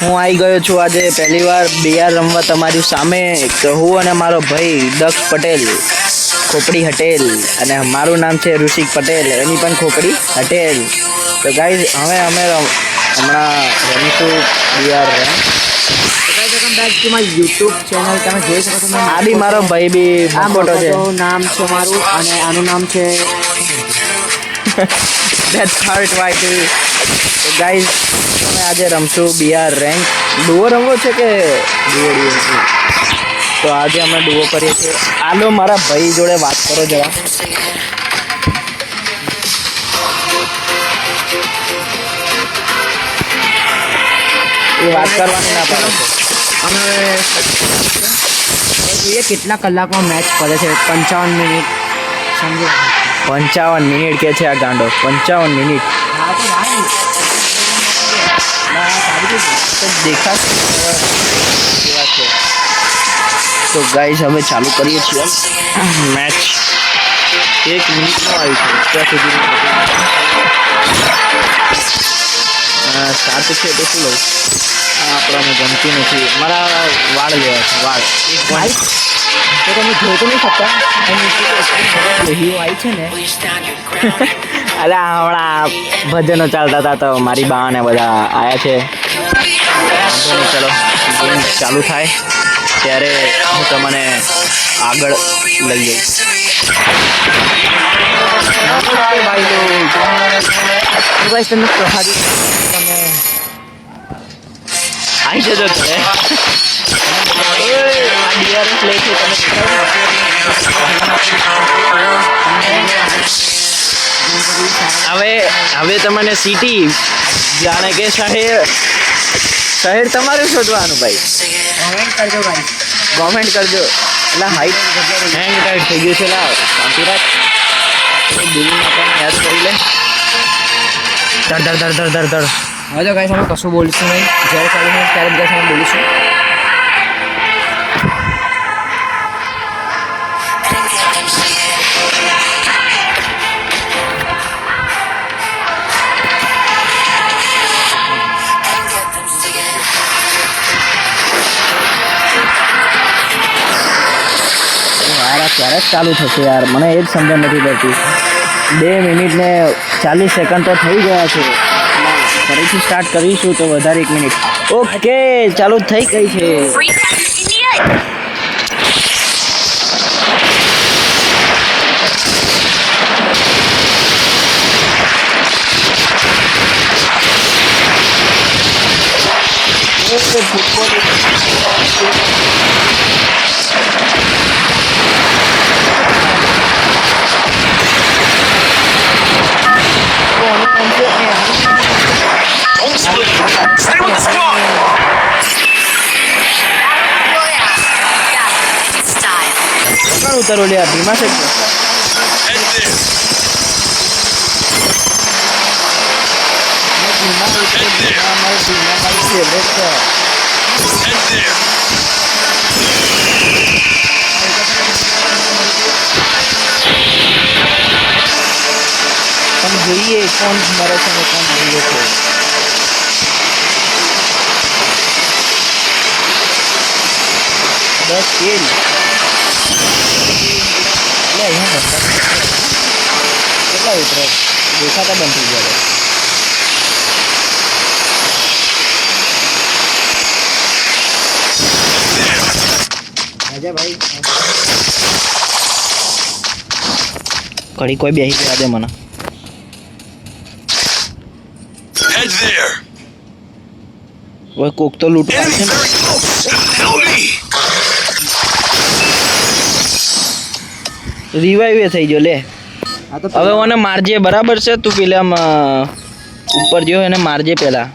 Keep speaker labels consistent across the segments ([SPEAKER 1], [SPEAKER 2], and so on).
[SPEAKER 1] હું આવી ગયો છું આજે પહેલી વાર બીઆર રમવા તમારી સામે. હું અને મારો ભાઈ દક્ષ પટેલ, ખોપડી હટેલ, અને મારું નામ છે ઋષિક પટેલ, એની પણ ખોપડી હટેલ. તો ગાઈઝ હવે અમે હમણાં રમીશું બીઆર રેન્ક.
[SPEAKER 2] યુટ્યુબ ચેનલ તમે જોઈ શકો છો.
[SPEAKER 1] આ બી મારો ભાઈ બી ફોટો છે.
[SPEAKER 2] નામ છે મારું અને આનું નામ છે
[SPEAKER 1] That's hurt why too. તો ગાઈઝ અમે આજે રમશું બીઆર રેન્ક. ડુઓ રમવો છે કે ડુઓ? તો આજે અમે ડુઓ કરીએ છીએ. આલો મારા ભાઈ જોડે વાત કરો જરા. એ વાત કરવાની ના પાડે છે.
[SPEAKER 2] અમે જોઈએ કેટલા કલાકમાં મેચ કરે છે. 55 મિનિટ સમજો.
[SPEAKER 1] 55 મિનિટ કે છે આ ગાંડો. 55 મિનિટ
[SPEAKER 2] હા તો ભાઈ
[SPEAKER 1] દેખાશે કેવા છે. તો ગાઈઝ હવે ચાલુ કરીએ છીએ મેચ. 1 મિનિટનું આવ્યું છે ત્યાં સુધી. સાત છે તો શું લઉં? આપણને ગમતું નથી. મારા વાળ લેવા છે. વાળ
[SPEAKER 2] ભાઈ તો તમે જોઈ તો નહીં શકતા. હીરો આવી છે ને
[SPEAKER 1] અલા હમણાં ભજનો ચાલતા હતા તો મારી બા ને બધા આવ્યા છે. વાંધો નહીં, ચલો ગેમ ચાલુ થાય ત્યારે હું તમને આગળ લઈ જઈશ.
[SPEAKER 2] ભાઈ તમે પ્રસાદી તમે
[SPEAKER 1] આવી જજો ઘરે. આ ડીઆરએસ લે છે તમે. હવે તમને સિટી જાણે કે શહેર તમારે શોધવાનું ભાઈ.
[SPEAKER 2] કોમેન્ટ કરજો ભાઈ.
[SPEAKER 1] કોમેન્ટ કરજો. એટલે હાઈટ હેંગ ટાઈટ થઈ ગયું છે. શાંતિ રાખ. દિલ્હીમાં પણ યાદ કરી લે. ધડ ધડ ધડ ધડ ધડ ધડ.
[SPEAKER 2] હવે તો ગાઈસ અમે કશું બોલીશું નહીં. જ્યારે ચાલુ થાય ત્યારે ગાઈસ અમે બોલીશું.
[SPEAKER 1] ક્યારે જ ચાલુ થશે યાર? મને એ જ સમજણ નથી પડતી. 2 મિનિટ ને 40 સેકન્ડ તો થઈ ગયા છે. ફરીથી સ્ટાર્ટ કરીશું તો વધારે 1 મિનિટ. ઓકે, ચાલુ થઈ ગઈ છે.
[SPEAKER 3] Stay with the squad!
[SPEAKER 1] ઉતરો લે ધીમા છે.
[SPEAKER 3] Head there.
[SPEAKER 1] મારી ફેવરેટ છે.
[SPEAKER 3] Head there.
[SPEAKER 1] પણ જોઈએ કોણ મરે છે ને કોણ જોઈએ છે. દસ કિલ. એટલે અહીંયા કેટલા ઉતરે દેખાતા બંધ થઈ ગયા. ભાઈ કડી કોઈ બેસી ગયા દે મને.
[SPEAKER 3] Head there.
[SPEAKER 1] ઓય કોક તો લૂંટવા
[SPEAKER 3] Enemy
[SPEAKER 1] છે ને.
[SPEAKER 3] very close. Help me.
[SPEAKER 1] Revive થઈ ગયો લે. હવે મને મારજે બરાબર છે. તું પેલા ઉપર જો એને મારજે પેલા.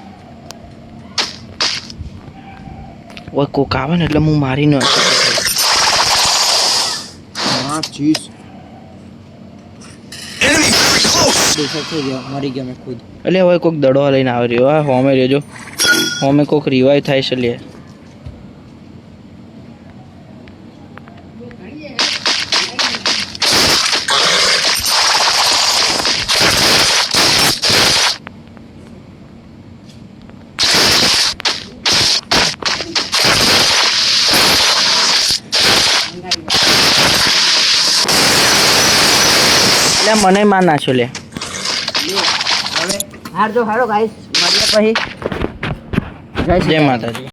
[SPEAKER 1] ઓય કોક આવે ને એટલે હું મારી ન
[SPEAKER 3] Enemy very close.
[SPEAKER 2] મરી ગયો મેં ખુદ.
[SPEAKER 1] એટલે હવે કોક દડો લઈને આવી રહ્યો. હા હોમે રહેજો. હોમે કોક રિવાઈવ થાય છે લે. એટલે મને માર નાખ્યો લે.
[SPEAKER 2] હવે હારજો હારો ગાઈસ મળીએ પછી
[SPEAKER 1] જય માતાજી.